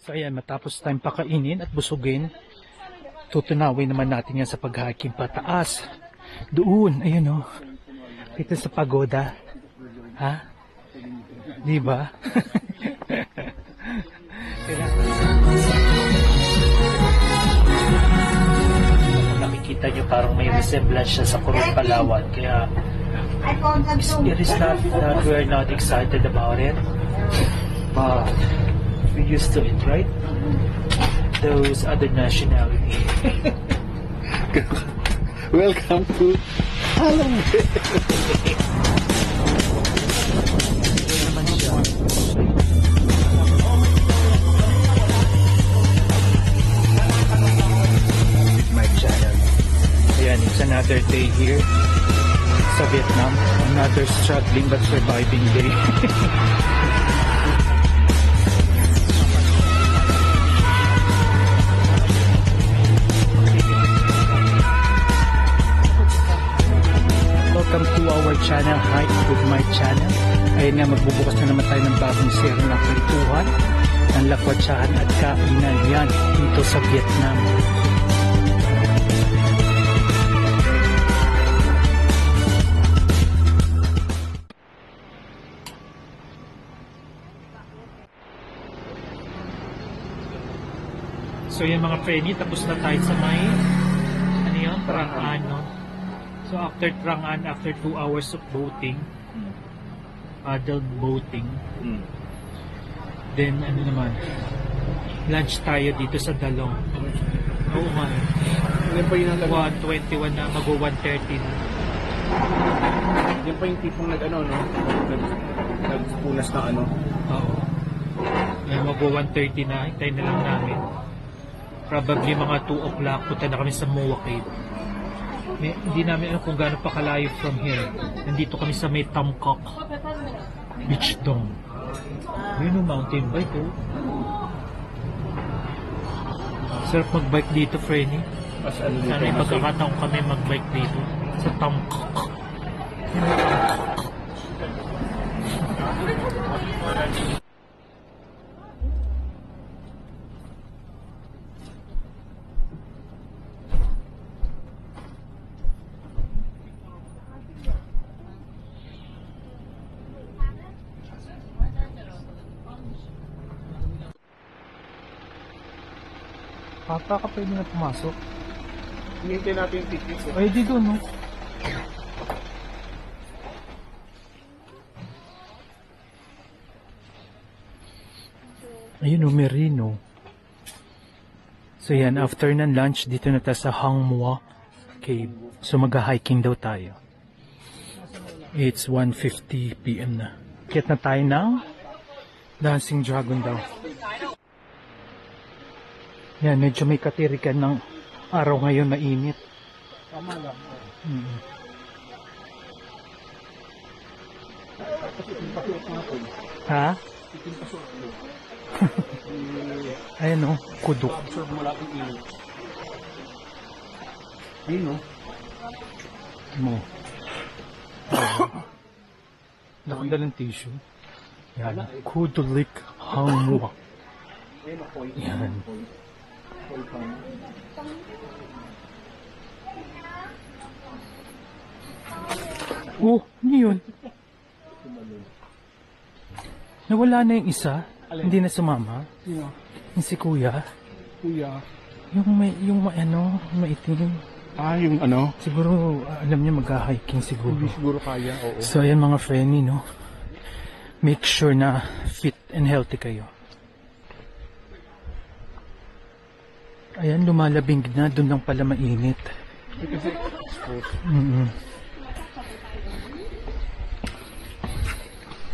So ayan, matapos tayong pakainin at busugin, tutunawin naman natin yan sa pag-hiking pataas. Doon, ayun o. Kita sa pagoda. Ha? Di ba? Nakikita nyo parang may resemblance siya sa Coron Palawan. Kaya it is not that we're not excited about it. But we used to it, right? Those other nationality. Welcome to Halong. My channel. Ayan, it's another day here sa Vietnam. Another struggling but surviving day. Welcome to our channel, Hike with my channel. Ayun nga, magbubukas na naman tayo ng bagong series ng kwentuhan, ng lakwatsahan at kainan yan dito sa Vietnam. So yan mga friendly, tapos na tayo sa may ano yun? Trang-an, no? So after Trang-an, after 2 hours of boating, paddle boating, then ano naman, lunch tayo dito sa Dalong. Oo man. 1:21 na, mag-1:30 na. Yan pa yung tipong nagpunas na ano. Oo. Yan, mag-1:30 na, hintayin na lang namin. Probably mga 2 o'clock, punta na kami sa Moa Cave. Hindi namin alam kung gaano pa kalayo from here. Nandito kami sa may Tamkok Beach Dome. Yun yung mountain bike, oh. Sarap mag-bike dito, Frenny. Sana yung pagkakataon kami mag-bike dito sa Tamkok. Pata ka pwede na pumasok. Hinihintay natin yung tickets. Ay, di doon, no? Ayun, no, Merino. So yan, after ng lunch, dito na tayo sa Hang Mua Cave. So mag-hiking daw tayo. It's 1:50 PM na. Kit na tayo ng Dancing Dragon daw. Yan, medyo may katirikan ng araw ngayon, mainit. Tama lang. Ha? Ayan o, kudok. Absorb mo lahat yung init. Ayun o. Mo. Nakadalang tissue. Yan, kudulik hangwa. Yan. Oh, hindi yun. Nawala na yung isa. Hindi na sumama. Sino? Yung si Kuya. Kuya. Yung ano, maitim. Ah, yung ano? Siguro, alam niya mag-hiking siguro. Hindi siguro kaya, oo. So, ayan mga friendly, no? Make sure na fit and healthy kayo. Ayan, lumalabing na. Doon lang pala mainit. Kasi exposed.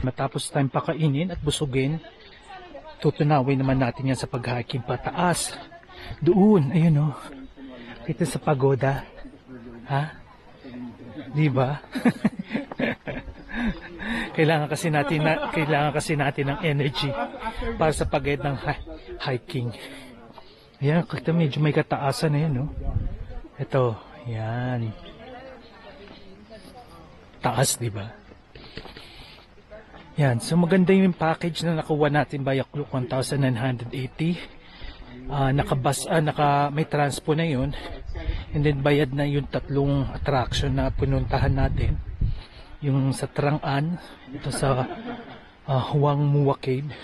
Matapos tayong pakainin at busugin, tutunawin naman natin yan sa pag-hiking pataas. Doon, ayun o. Kita sa pagoda. Ha? Di ba? kailangan kasi natin ng energy para sa pag-guide ng hiking. Ayan, kita medyo may kataasan na yan, no? Ito, yan. Taas, di ba? Yan, so maganda yung package na nakuha natin by Klook, 1,980. May transpo na yun. And then bayad na yung tatlong attraction na pinuntahan natin. Yung sa Trang-an, ito sa Huang Mua Cave,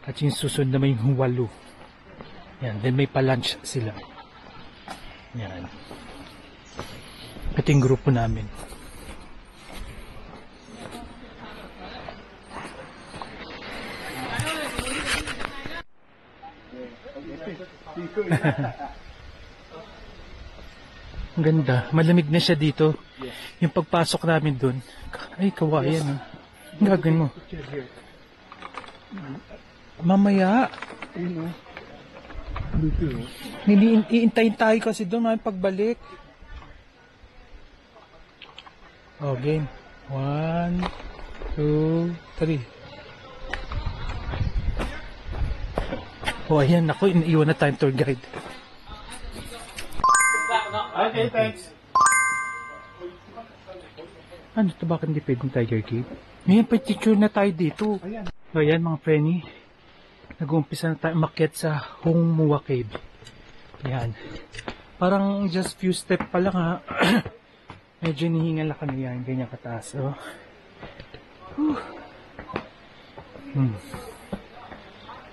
at yung susunod na may Hualu. Yan, then may pa-lunch sila. Yan. Ito yung grupo namin. Ang ganda. Malamig na siya dito. Yung pagpasok namin dun. Ay, kawayan. Ang gagawin mo. Mamaya. Iintayin tayo kasi doon. May pagbalik. Oh, game. 1, 2, 3. Oh, ayan. Ako, iniiwan na time tour guide. Okay, thanks. Ano ito? Bakit hindi pwedeng Tiger Cave? Ngayon, picture na tayo dito. So, ayan mga Frenny. Nag-uumpisa na tayo umakyat sa Hong Mua Cave. Ayan. Parang just few step pa lang ha. Medyo nihingal na kami yan. Ganyan kataas. Oh.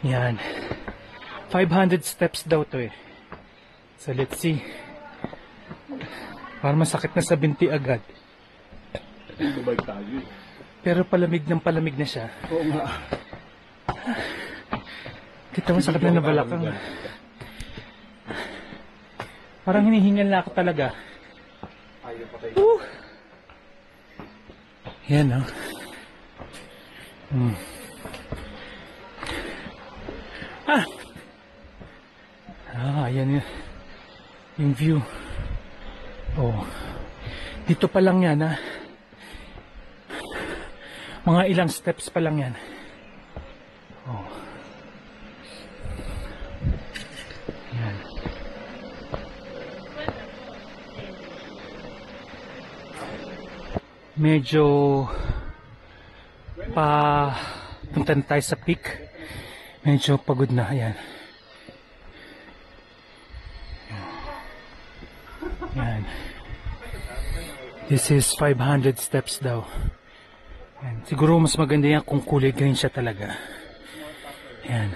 Yan. 500 steps daw to eh. So let's see. Parang masakit na sa binti agad. Dubai tayo. Pero palamig na siya. Oo nga. Kita mo sakit na nabalakang. Parang hinihingal na ako talaga. Yan oh. Ayan yun. Yung view. Oh. Dito pa lang yan ha. Mga ilang steps pa lang yan. Oh. Yan. Medyo punta na tayo sa peak. Medyo pagod na. Ayan. Yan. This is 500 steps daw. Yan. Siguro mas maganda yan kung kulay green siya talaga. Yan.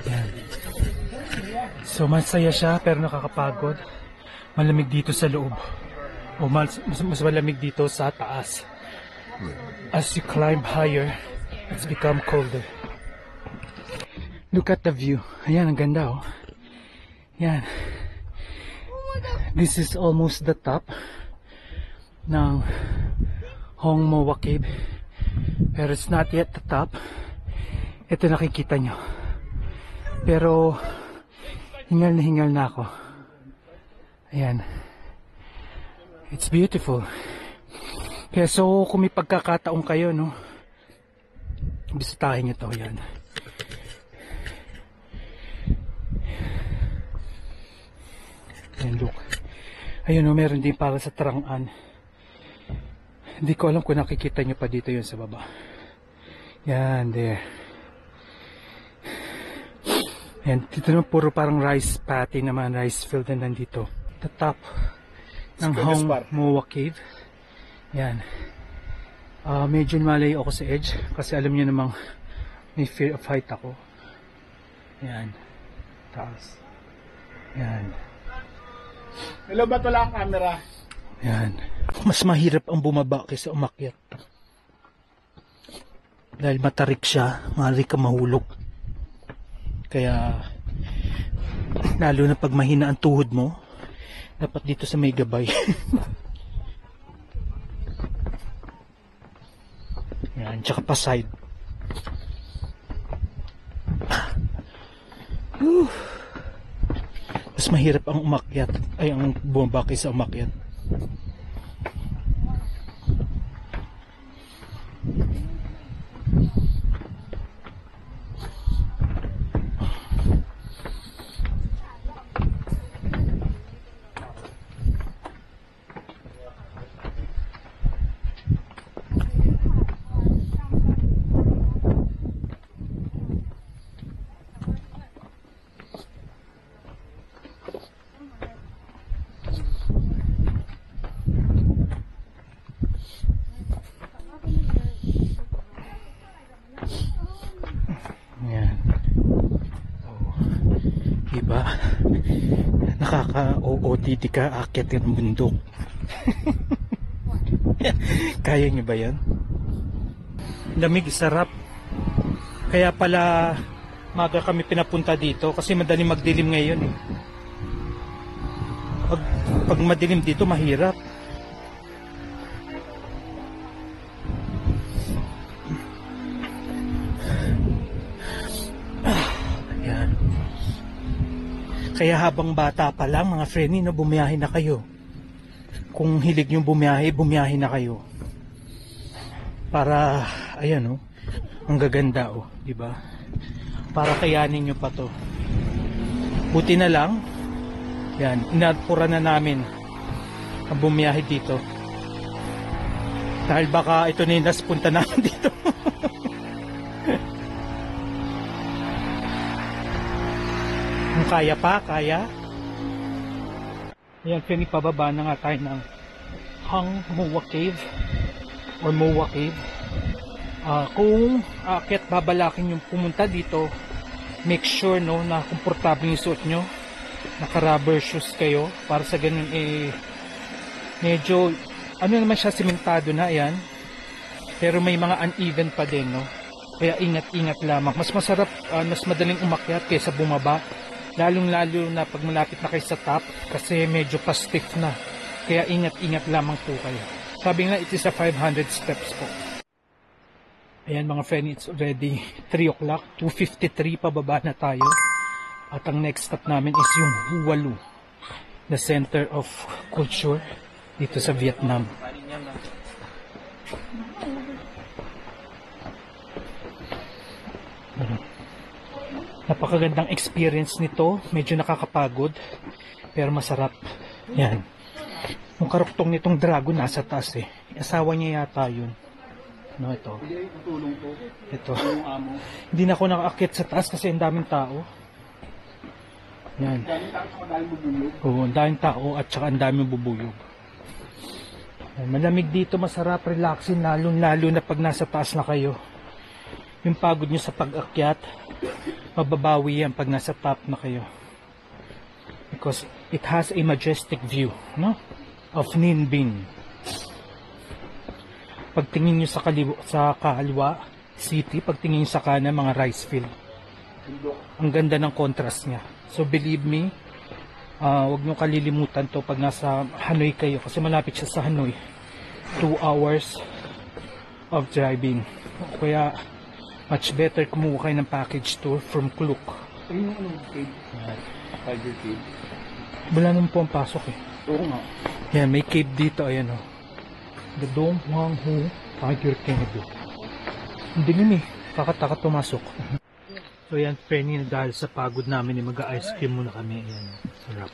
Yan. So masaya siya pero nakakapagod. Malamig dito sa loob. O mas malamig dito sa taas. As you climb higher, it's become colder. Look at the view. Ayan, ang ganda oh. Yan. This is almost the top ng Hong Mua Cave. Pero it's not yet the top. Ito nakikita nyo. Pero hingal na ako. Ayan. It's beautiful. Kaya so kung may pagkakataon kayo, no, bisitahin nyo to. Yan. And look. Ayun o, meron din para sa Trang-an. Hindi ko alam kung nakikita nyo pa dito yun sa baba. Yan, there. Yan, dito naman puro parang rice paddy naman, rice field na nandito. The top ng Hong Mua Cave. Yan. Medyo malayo ako sa edge kasi alam niyo namang may fear of height ako. Yan. Taas. Yan. Hello, ba't wala ang camera? Yan. Mas mahirap ang bumaba kaysa umakyat. Dahil matarik siya, maaari ka mahulog. Kaya, lalo na pag mahina ang tuhod mo, dapat dito sa may gabay. Yan, tsaka pa side. Mas mahirap ang umakyat, ay ang bumaba kaysa umakyat. ba? Nakaka-OOTD ka, akyat ng bundok. Kaya niyo ba yan? Lamig, sarap. Kaya pala maga kami pinapunta dito kasi madaling magdilim ngayon eh. Pag madilim dito mahirap. Ayan. Kaya habang bata pa lang mga friendly, no, bumiyahe na kayo. Kung hilig nyo bumiyahe, bumiyahe na kayo. Para, ayan oh, ang gaganda oh, di ba? Para kayanin nyo pa to. Buti na lang, yan, inadpura na namin ang bumiyahe dito. Dahil baka ito na yung last punta namin dito. Kung kaya pa, kaya. Ayan, pinipababa na nga tayo ng Hang Moa Cave or Moa Cave. Kung aakyat babalakin yung pumunta dito, make sure no na komportable yung suot nyo, naka rubber shoes kayo para sa ganun eh medyo ano naman siya, simentado na yan, pero may mga uneven pa din no, kaya ingat lamang. Mas masarap, mas madaling umakyat kaysa bumaba, lalong lalo na pag malapit na kayo sa top kasi medyo pa stiff na, kaya ingat lamang po kayo. Sabi nga, it is a 500 steps po. Ayan mga friend, it's already 3 o'clock, 2:53, pababa na tayo. At ang next stop namin is yung Hualu, the center of culture dito sa Vietnam. Napakagandang experience nito, medyo nakakapagod, pero masarap. Yan. Yung karuktong nitong dragon nasa taas eh. Asawa niya yata yun. No, ito. Ito. Hindi na ako nakaakyat sa taas kasi ang daming tao. Yan. Oo, ang daming tao at saka ang daming bubuyog. Yan, malamig dito, masarap, relaxing, lalo na pag nasa taas na kayo. Yung pagod nyo sa pag-akyat, mababawi yan pag nasa top na kayo. Because it has a majestic view, no? Of Ninh Binh. Pagtingin nyo sa kaliwa city, pagtingin nyo sa kanan, mga rice field. Ang ganda ng contrast niya. So believe me, huwag nyo kalilimutan to pag nasa Hanoi kayo, kasi malapit siya sa Hanoi. 2 hours of driving. Kaya much better kumuha kayo ng package tour from Klook. Ayun yung anong cave? Tiger cave. Wala naman po ang pasok eh. Oo nga. Yan, may cave dito, ayan o. The Dong Hoang Ho Tiger Cave. Hindi nun eh, kakataka tumasok. So yan, Penny, dahil sa pagod namin, mag-ice cream muna kami. Ayan, sarap.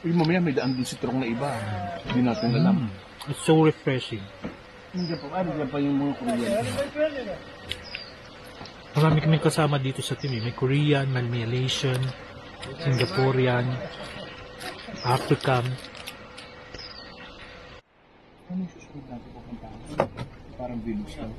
Uy, mamaya may daan dun si Trong na iba. Hindi natin alam. It's so refreshing. Hindi pa yung mga Korean. Marami kami kasama dito sa team. May Korean, may Malaysian, Singaporean, African. Ano yung susunod natin pupuntahan? Parang village lang.